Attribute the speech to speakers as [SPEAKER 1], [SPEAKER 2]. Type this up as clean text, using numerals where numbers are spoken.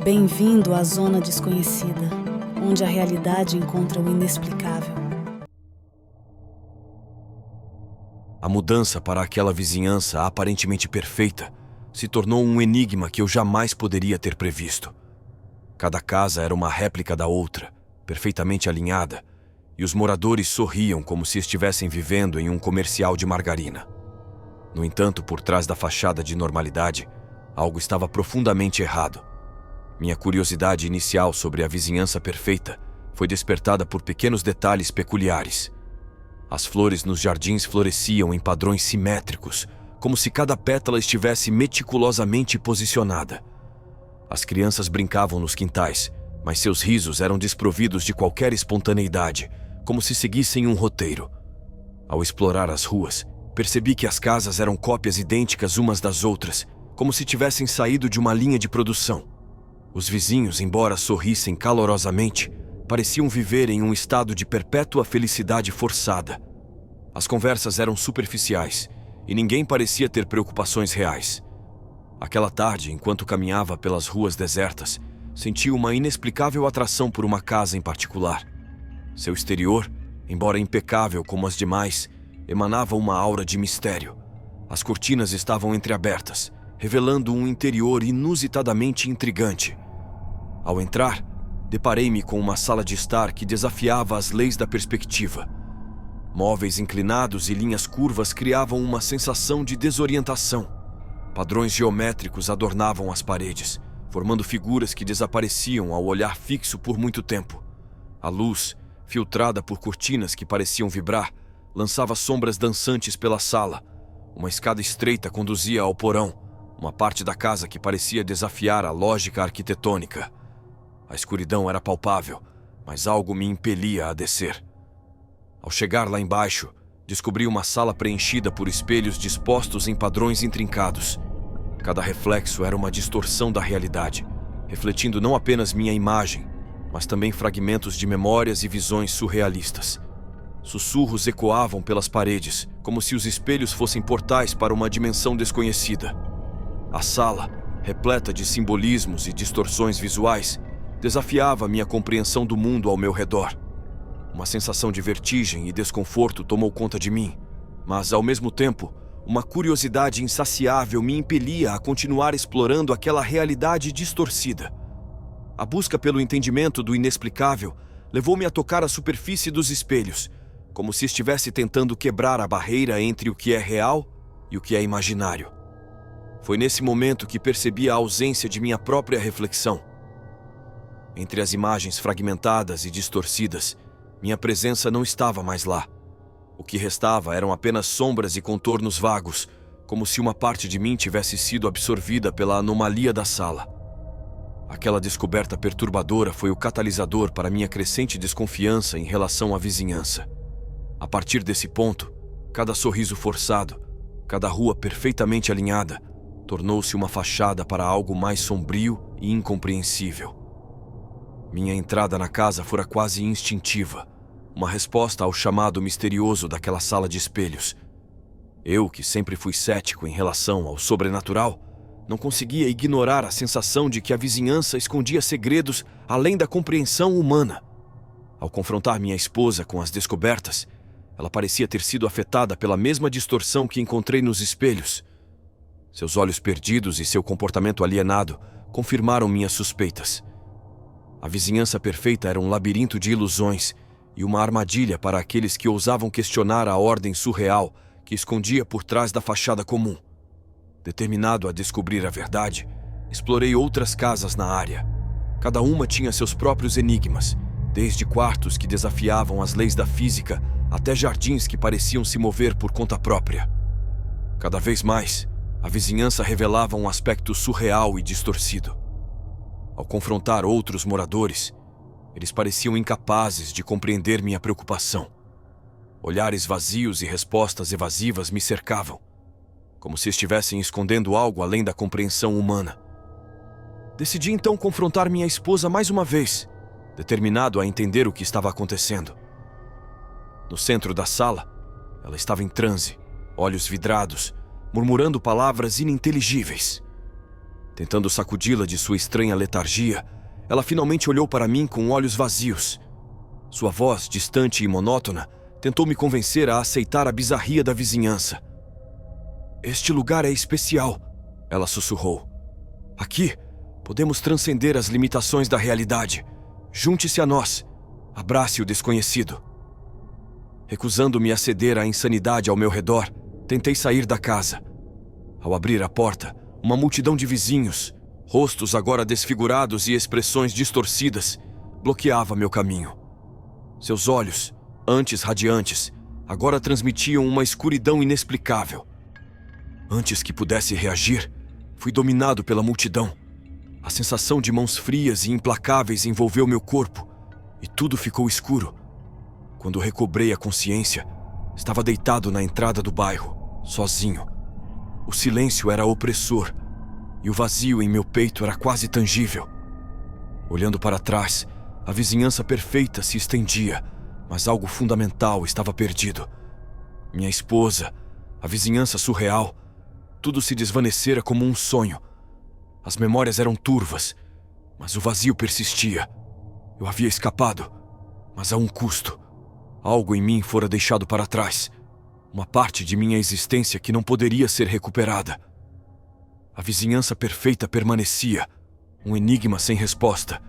[SPEAKER 1] Bem-vindo à zona desconhecida, onde a realidade encontra o inexplicável.
[SPEAKER 2] A mudança para aquela vizinhança aparentemente perfeita se tornou um enigma que eu jamais poderia ter previsto. Cada casa era uma réplica da outra, perfeitamente alinhada, e os moradores sorriam como se estivessem vivendo em um comercial de margarina. No entanto, por trás da fachada de normalidade, algo estava profundamente errado. Minha curiosidade inicial sobre a vizinhança perfeita foi despertada por pequenos detalhes peculiares. As flores nos jardins floresciam em padrões simétricos, como se cada pétala estivesse meticulosamente posicionada. As crianças brincavam nos quintais, mas seus risos eram desprovidos de qualquer espontaneidade, como se seguissem um roteiro. Ao explorar as ruas, percebi que as casas eram cópias idênticas umas das outras, como se tivessem saído de uma linha de produção. Os vizinhos, embora sorrissem calorosamente, pareciam viver em um estado de perpétua felicidade forçada. As conversas eram superficiais e ninguém parecia ter preocupações reais. Aquela tarde, enquanto caminhava pelas ruas desertas, senti uma inexplicável atração por uma casa em particular. Seu exterior, embora impecável como as demais, emanava uma aura de mistério. As cortinas estavam entreabertas, revelando um interior inusitadamente intrigante. Ao entrar, deparei-me com uma sala de estar que desafiava as leis da perspectiva. Móveis inclinados e linhas curvas criavam uma sensação de desorientação. Padrões geométricos adornavam as paredes, formando figuras que desapareciam ao olhar fixo por muito tempo. A luz, filtrada por cortinas que pareciam vibrar, lançava sombras dançantes pela sala. Uma escada estreita conduzia ao porão, uma parte da casa que parecia desafiar a lógica arquitetônica. A escuridão era palpável, mas algo me impelia a descer. Ao chegar lá embaixo, descobri uma sala preenchida por espelhos dispostos em padrões intrincados. Cada reflexo era uma distorção da realidade, refletindo não apenas minha imagem, mas também fragmentos de memórias e visões surrealistas. Sussurros ecoavam pelas paredes, como se os espelhos fossem portais para uma dimensão desconhecida. A sala, repleta de simbolismos e distorções visuais, desafiava minha compreensão do mundo ao meu redor. Uma sensação de vertigem e desconforto tomou conta de mim, mas, ao mesmo tempo, uma curiosidade insaciável me impelia a continuar explorando aquela realidade distorcida. A busca pelo entendimento do inexplicável levou-me a tocar a superfície dos espelhos, como se estivesse tentando quebrar a barreira entre o que é real e o que é imaginário. Foi nesse momento que percebi a ausência de minha própria reflexão. Entre as imagens fragmentadas e distorcidas, minha presença não estava mais lá. O que restava eram apenas sombras e contornos vagos, como se uma parte de mim tivesse sido absorvida pela anomalia da sala. Aquela descoberta perturbadora foi o catalisador para minha crescente desconfiança em relação à vizinhança. A partir desse ponto, cada sorriso forçado, cada rua perfeitamente alinhada, tornou-se uma fachada para algo mais sombrio e incompreensível. Minha entrada na casa fora quase instintiva, uma resposta ao chamado misterioso daquela sala de espelhos. Eu, que sempre fui cético em relação ao sobrenatural, não conseguia ignorar a sensação de que a vizinhança escondia segredos além da compreensão humana. Ao confrontar minha esposa com as descobertas, ela parecia ter sido afetada pela mesma distorção que encontrei nos espelhos. Seus olhos perdidos e seu comportamento alienado confirmaram minhas suspeitas. A vizinhança perfeita era um labirinto de ilusões e uma armadilha para aqueles que ousavam questionar a ordem surreal que escondia por trás da fachada comum. Determinado a descobrir a verdade, explorei outras casas na área. Cada uma tinha seus próprios enigmas, desde quartos que desafiavam as leis da física até jardins que pareciam se mover por conta própria. Cada vez mais, a vizinhança revelava um aspecto surreal e distorcido. Ao confrontar outros moradores, eles pareciam incapazes de compreender minha preocupação. Olhares vazios e respostas evasivas me cercavam, como se estivessem escondendo algo além da compreensão humana. Decidi então confrontar minha esposa mais uma vez, determinado a entender o que estava acontecendo. No centro da sala, ela estava em transe, olhos vidrados, murmurando palavras ininteligíveis. Tentando sacudi-la de sua estranha letargia, ela finalmente olhou para mim com olhos vazios. Sua voz, distante e monótona, tentou me convencer a aceitar a bizarria da vizinhança. "Este lugar é especial", ela sussurrou. "Aqui, podemos transcender as limitações da realidade. Junte-se a nós. Abrace o desconhecido." Recusando-me a ceder à insanidade ao meu redor, tentei sair da casa. Ao abrir a porta, uma multidão de vizinhos, rostos agora desfigurados e expressões distorcidas, bloqueava meu caminho. Seus olhos, antes radiantes, agora transmitiam uma escuridão inexplicável. Antes que pudesse reagir, fui dominado pela multidão. A sensação de mãos frias e implacáveis envolveu meu corpo, e tudo ficou escuro. Quando recobrei a consciência, estava deitado na entrada do bairro, sozinho. O silêncio era opressor, e o vazio em meu peito era quase tangível. Olhando para trás, a vizinhança perfeita se estendia, mas algo fundamental estava perdido. Minha esposa, a vizinhança surreal, tudo se desvanecera como um sonho. As memórias eram turvas, mas o vazio persistia. Eu havia escapado, mas a um custo. Algo em mim fora deixado para trás. Uma parte de minha existência que não poderia ser recuperada. A vizinhança perfeita permanecia, um enigma sem resposta.